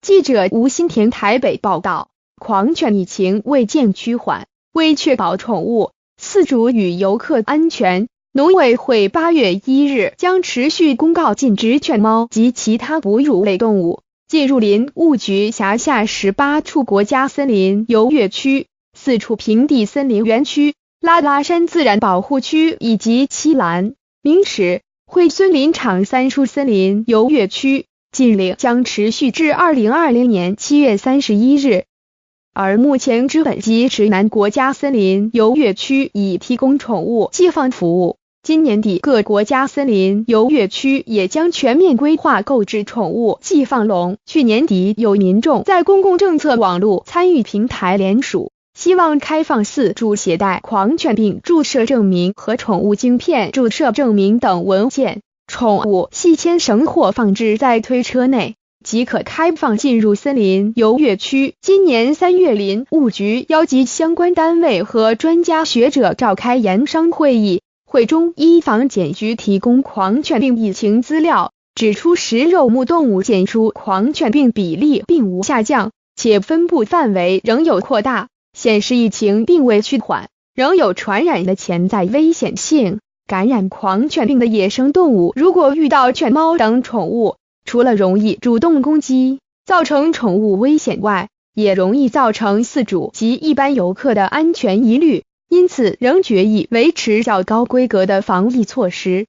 记者吴新田台北报道，狂犬疫情未见趋缓，为确保宠物饲主与游客安全，农委会8月1日将持续公告禁止犬猫及其他哺乳类动物进入林务局辖下18处国家森林游乐区、4处平地森林园区、拉拉山自然保护区以及七兰、明池、惠孙林场3处森林游乐区。禁令将持续至2020年7月31日。而目前知本及池南国家森林游乐区已提供宠物寄放服务，今年底各国家森林游乐区也将全面规划购置宠物寄放笼。去年底有民众在公共政策网络参与平台联署，希望开放饲主携带狂犬病注射证明和宠物晶片注射证明等文件，宠物系牵绳或放置在推车内，即可开放进入森林游乐区。今年3月，林务局邀集相关单位和专家学者召开研商会议，会中依防检局提供狂犬病疫情资料，指出食肉目动物检出狂犬病比例并无下降，且分布范围仍有扩大，显示疫情并未趋缓，仍有传染的潜在危险性。感染狂犬病的野生动物如果遇到犬猫等宠物，除了容易主动攻击，造成宠物危险外，也容易造成饲主及一般游客的安全疑虑，因此仍决议维持较高规格的防疫措施。